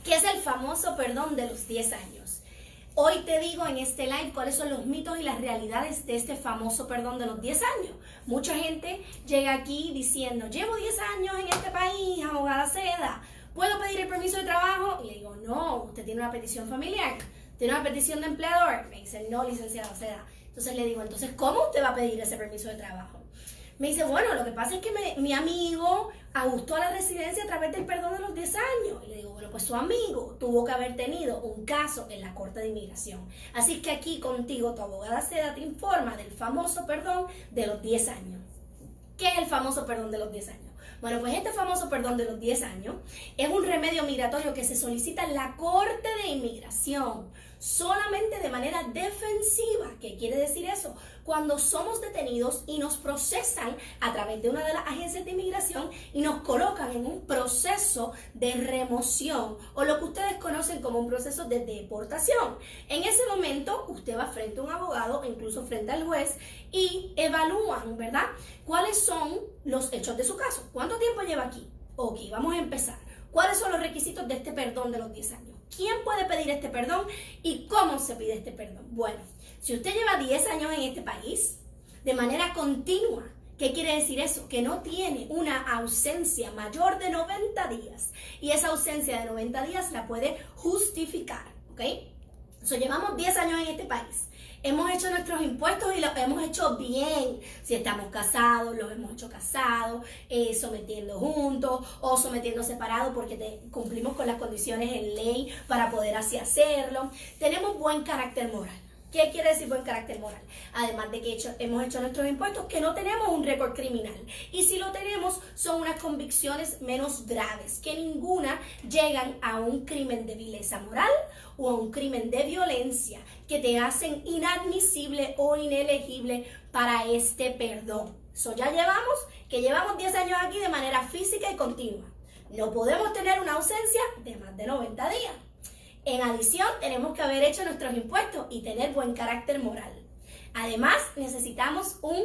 ¿Qué es el famoso perdón de los 10 años? Hoy te digo en este live cuáles son los mitos y las realidades de este famoso perdón de los 10 años. Mucha gente llega aquí diciendo, llevo 10 años en este país, abogada Seda, ¿puedo pedir el permiso de trabajo? Y le digo, no, usted tiene una petición familiar, tiene una petición de empleador. Me dicen, no, licenciada Seda. Entonces le digo, entonces, ¿cómo usted va a pedir ese permiso de trabajo? Me dice, bueno, lo que pasa es que mi amigo ajustó a la residencia a través del perdón de los 10 años. Y le digo, bueno, pues su amigo tuvo que haber tenido un caso en la Corte de Inmigración. Así que aquí contigo, tu abogada Seda te informa del famoso perdón de los 10 años. ¿Qué es el famoso perdón de los 10 años? Bueno, pues este famoso perdón de los 10 años es un remedio migratorio que se solicita en la Corte de Inmigración solamente de manera defensiva. ¿Qué quiere decir eso? Cuando somos detenidos y nos procesan a través de una de las agencias de inmigración y nos colocan en un proceso de remoción o lo que ustedes conocen como un proceso de deportación. En ese momento usted va frente a un abogado, incluso frente al juez, y evalúan, ¿verdad?, cuáles son los hechos de su caso. ¿Cuánto tiempo lleva aquí? Ok, vamos a empezar. ¿Cuáles son los requisitos de este perdón de los 10 años? ¿Quién puede pedir este perdón y cómo se pide este perdón? Bueno, si usted lleva 10 años en este país de manera continua, ¿qué quiere decir eso? Que no tiene una ausencia mayor de 90 días y esa ausencia de 90 días la puede justificar, ¿ok? Llevamos 10 años en este país. Hemos hecho nuestros impuestos y los hemos hecho bien. Si estamos casados, los hemos hecho casados, sometiendo juntos o sometiendo separados porque cumplimos con las condiciones en ley para poder así hacerlo. Tenemos buen carácter moral. ¿Qué quiere decir buen carácter moral? Además de que hemos hecho nuestros impuestos, que no tenemos un récord criminal. Y si lo tenemos, son unas convicciones menos graves, que ninguna llegan a un crimen de vileza moral o a un crimen de violencia que te hacen inadmisible o inelegible para este perdón. Ya llevamos 10 años aquí de manera física y continua. No podemos tener una ausencia de más de 90 días. En adición, tenemos que haber hecho nuestros impuestos y tener buen carácter moral. Además, necesitamos un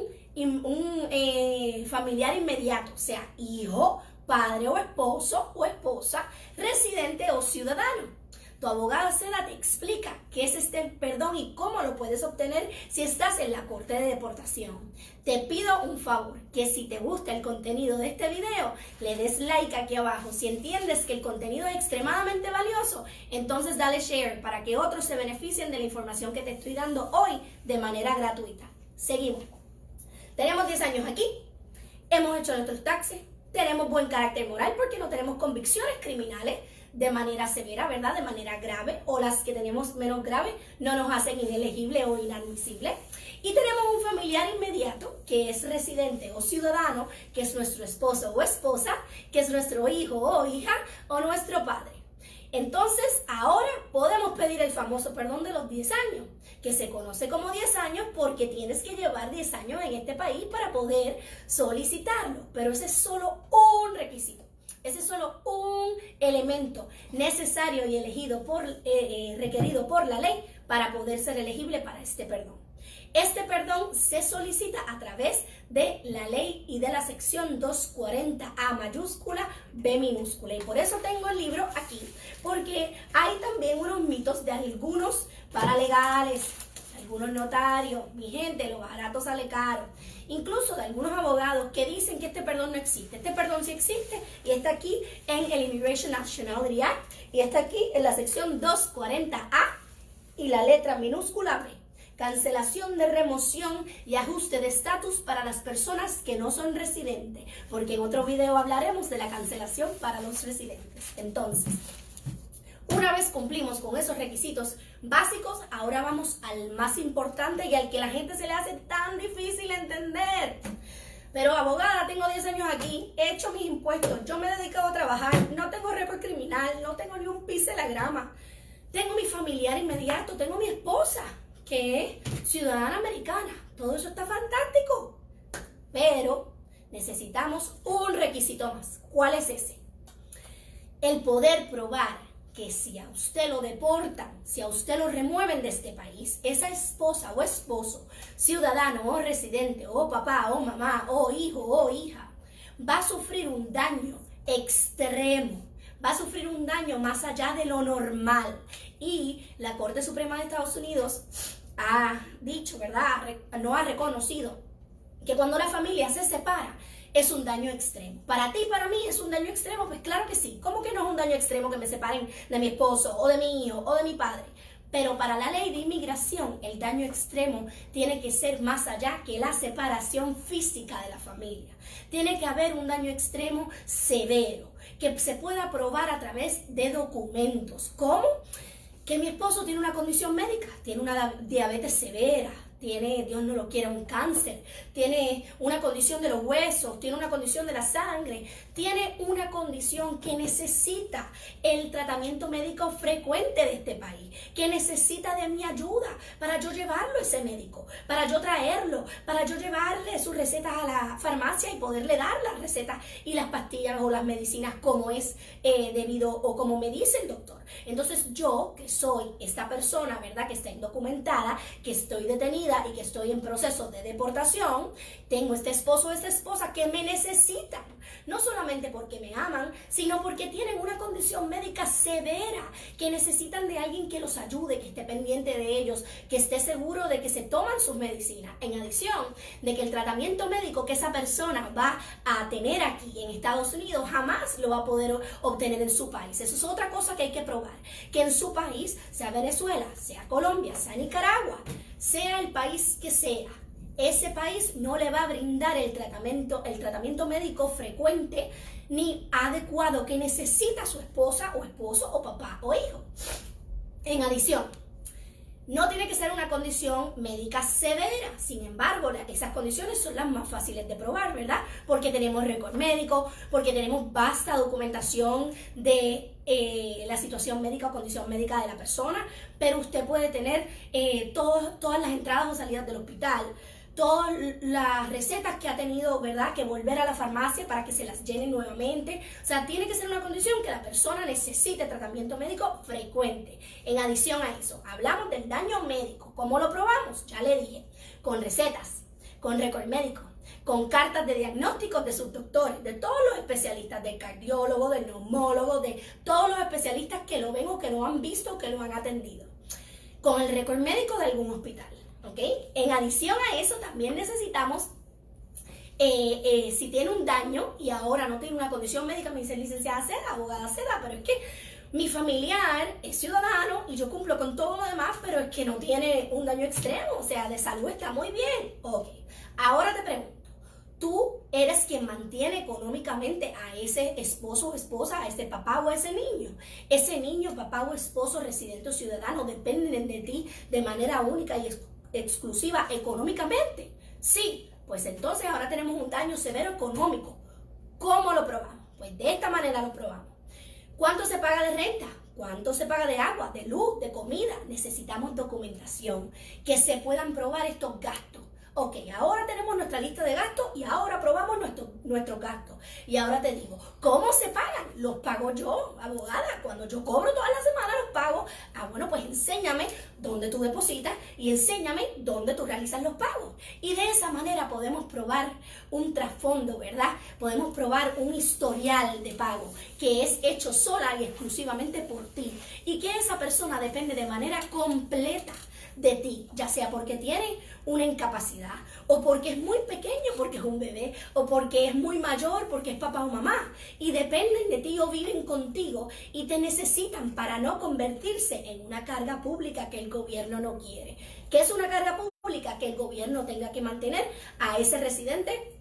familiar inmediato, o sea, hijo, padre o esposa, residente o ciudadano. Tu abogada Seda te explica qué es este perdón y cómo lo puedes obtener si estás en la Corte de Deportación. Te pido un favor, que si te gusta el contenido de este video, le des like aquí abajo. Si entiendes que el contenido es extremadamente valioso, entonces dale share para que otros se beneficien de la información que te estoy dando hoy de manera gratuita. Seguimos. Tenemos 10 años aquí, hemos hecho nuestros taxes, tenemos buen carácter moral porque no tenemos convicciones criminales de manera severa, ¿verdad?, de manera grave, o las que tenemos menos graves no nos hacen inelegible o inadmisible. Y tenemos un familiar inmediato que es residente o ciudadano, que es nuestro esposo o esposa, que es nuestro hijo o hija o nuestro padre. Entonces, ahora podemos pedir el famoso perdón de los 10 años, que se conoce como 10 años porque tienes que llevar 10 años en este país para poder solicitarlo, pero ese es solo un requisito. Ese es solo un elemento necesario y requerido por la ley para poder ser elegible para este perdón. Este perdón se solicita a través de la ley y de la sección 240A mayúscula, B minúscula. Y por eso tengo el libro aquí, porque hay también unos mitos de algunos paralegales, algunos notarios, mi gente, lo barato sale caro. Incluso de algunos abogados que dicen que este perdón no existe. Este perdón sí existe y está aquí en el Immigration Nationality Act y está aquí en la sección 240A y la letra minúscula B. Cancelación de remoción y ajuste de estatus para las personas que no son residentes, porque en otro video hablaremos de la cancelación para los residentes. Entonces, una vez cumplimos con esos requisitos básicos, ahora vamos al más importante y al que la gente se le hace tan difícil entender. Pero abogada, tengo 10 años aquí, he hecho mis impuestos, yo me he dedicado a trabajar, no tengo récord criminal, no tengo ni un piso de la grama. Tengo mi familiar inmediato, tengo mi esposa, que es ciudadana americana. Todo eso está fantástico. Pero necesitamos un requisito más. ¿Cuál es ese? El poder probar que si a usted lo deportan, si a usted lo remueven de este país, esa esposa o esposo, ciudadano o residente, o papá o mamá, o hijo o hija, va a sufrir un daño extremo, va a sufrir un daño más allá de lo normal. Y la Corte Suprema de Estados Unidos ha dicho, ¿verdad? No ha reconocido que cuando la familia se separa es un daño extremo. Para ti y para mí es un daño extremo, pues claro que sí. ¿Cómo que no es un daño extremo que me separen de mi esposo o de mi hijo o de mi padre? Pero para la ley de inmigración, el daño extremo tiene que ser más allá que la separación física de la familia. Tiene que haber un daño extremo severo, que se pueda probar a través de documentos. ¿Cómo? Que mi esposo tiene una condición médica, tiene una diabetes severa, tiene, Dios no lo quiera, un cáncer, tiene una condición de los huesos, tiene una condición de la sangre, tiene una condición que necesita el tratamiento médico frecuente de este país, que necesita de mi ayuda para yo llevarlo a ese médico, para yo traerlo, para yo llevarle sus recetas a la farmacia y poderle dar las recetas y las pastillas o las medicinas como es debido o como me dice el doctor. Entonces yo, que soy esta persona, ¿verdad?, que está indocumentada, que estoy detenida y que estoy en proceso de deportación, tengo este esposo o esta esposa que me necesitan, no solamente porque me aman, sino porque tienen una condición médica severa, que necesitan de alguien que los ayude, que esté pendiente de ellos, que esté seguro de que se toman sus medicinas, en adición de que el tratamiento médico que esa persona va a tener aquí en Estados Unidos jamás lo va a poder obtener en su país. Eso es otra cosa que hay que probar, que en su país, sea Venezuela, sea Colombia, sea Nicaragua, sea el país que sea, ese país no le va a brindar el tratamiento médico frecuente ni adecuado que necesita su esposa o esposo o papá o hijo. En adición, no tiene que ser una condición médica severa, sin embargo, esas condiciones son las más fáciles de probar, ¿verdad? Porque tenemos récord médico, porque tenemos vasta documentación de la situación médica o condición médica de la persona, pero usted puede tener todas las entradas o salidas del hospital, todas las recetas que ha tenido, ¿verdad?, que volver a la farmacia para que se las llenen nuevamente. O sea, tiene que ser una condición que la persona necesite tratamiento médico frecuente. En adición a eso, hablamos del daño médico. ¿Cómo lo probamos? Ya le dije, con recetas, con récord médico, con cartas de diagnósticos de sus doctores, de todos los especialistas, del cardiólogo, del neumólogo, de todos los especialistas que lo ven o que lo han visto o que lo han atendido, con el récord médico de algún hospital. ¿Okay? En adición a eso también necesitamos, si tiene un daño y ahora no tiene una condición médica, me dice licenciada Seda, abogada Seda, pero es que mi familiar es ciudadano y yo cumplo con todo lo demás, pero es que no tiene un daño extremo, o sea, de salud está muy bien. Ok, ahora te pregunto, ¿tú eres quien mantiene económicamente a ese esposo o esposa, a ese papá o a ese niño? Ese niño, papá o esposo, residente o ciudadano, dependen de ti de manera única y exclusiva económicamente. Sí, pues entonces ahora tenemos un daño severo económico. ¿Cómo lo probamos? Pues de esta manera lo probamos. ¿Cuánto se paga de renta? ¿Cuánto se paga de agua, de luz, de comida? Necesitamos documentación, que se puedan probar estos gastos. Ok, ahora tenemos nuestra lista de gastos y ahora probamos nuestros gastos. Y ahora te digo, ¿cómo se pagan? Los pago yo, abogada. Cuando yo cobro todas las semanas los pago. Ah, bueno, pues enséñame dónde tú depositas y enséñame dónde tú realizas los pagos. Y de esa manera podemos probar un trasfondo, ¿verdad? Podemos probar un historial de pago que es hecho sola y exclusivamente por ti. Y que esa persona depende de manera completa de ti, ya sea porque tiene una incapacidad, o porque es muy pequeño, porque es un bebé, o porque es muy mayor, porque es papá o mamá, y dependen de ti o viven contigo y te necesitan para no convertirse en una carga pública que el gobierno no quiere. ¿Qué es una carga pública? Que el gobierno tenga que mantener a ese residente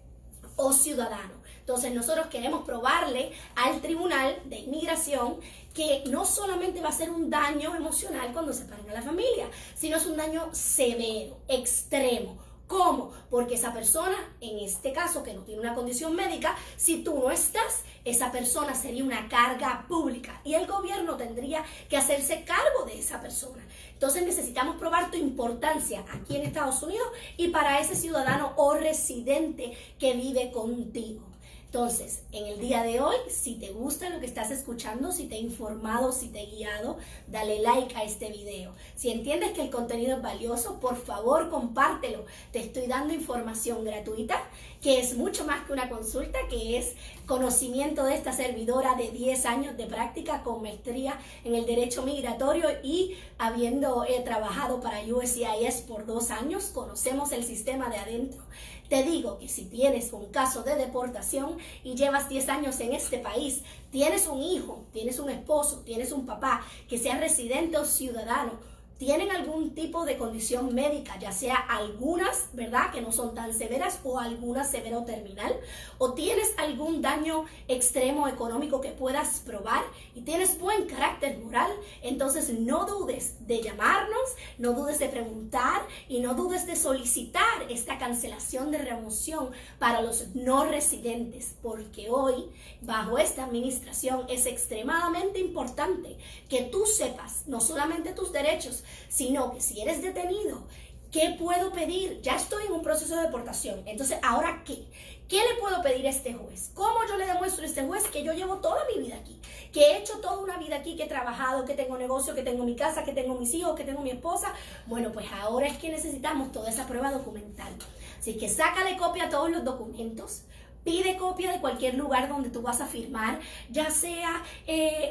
o ciudadano. Entonces nosotros queremos probarle al Tribunal de Inmigración que no solamente va a ser un daño emocional cuando separen a la familia, sino es un daño severo, extremo. ¿Cómo? Porque esa persona, en este caso que no tiene una condición médica, si tú no estás, esa persona sería una carga pública y el gobierno tendría que hacerse cargo de esa persona. Entonces necesitamos probar tu importancia aquí en Estados Unidos y para ese ciudadano o residente que vive contigo. Entonces, en el día de hoy, si te gusta lo que estás escuchando, si te he informado, si te he guiado, dale like a este video. Si entiendes que el contenido es valioso, por favor, compártelo. Te estoy dando información gratuita, que es mucho más que una consulta, que es conocimiento de esta servidora de 10 años de práctica con maestría en el derecho migratorio y habiendo trabajado para USCIS por 2 años, conocemos el sistema de adentro. Te digo que si tienes un caso de deportación y llevas 10 años en este país, tienes un hijo, tienes un esposo, tienes un papá que sea residente o ciudadano, tienen algún tipo de condición médica, ya sea algunas, ¿verdad?, que no son tan severas o alguna severa o terminal, o tienes algún daño extremo económico que puedas probar y tienes buen carácter moral, entonces no dudes de llamarnos, no dudes de preguntar y no dudes de solicitar esta cancelación de remoción para los no residentes, porque hoy, bajo esta administración, es extremadamente importante que tú sepas no solamente tus derechos, sino que si eres detenido, ¿qué puedo pedir? Ya estoy en un proceso de deportación, entonces, ¿ahora qué? ¿Qué le puedo pedir a este juez? ¿Cómo yo le demuestro a este juez que yo llevo toda mi vida aquí? Que he hecho toda una vida aquí, que he trabajado, que tengo negocio, que tengo mi casa, que tengo mis hijos, que tengo mi esposa. Bueno, pues ahora es que necesitamos toda esa prueba documental. Así que sácale copia a todos los documentos. Pide copia de cualquier lugar donde tú vas a firmar, ya sea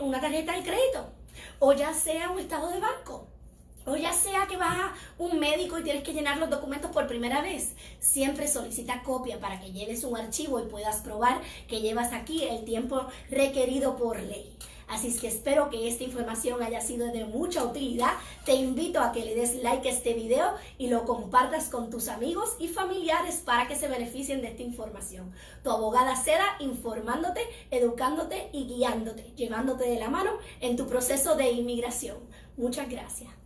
una tarjeta de crédito, o ya sea un estado de banco, o ya sea que vas a un médico y tienes que llenar los documentos por primera vez. Siempre solicita copia para que lleves un archivo y puedas probar que llevas aquí el tiempo requerido por ley. Así es que espero que esta información haya sido de mucha utilidad. Te invito a que le des like a este video y lo compartas con tus amigos y familiares para que se beneficien de esta información. Tu abogada Seda, informándote, educándote y guiándote, llevándote de la mano en tu proceso de inmigración. Muchas gracias.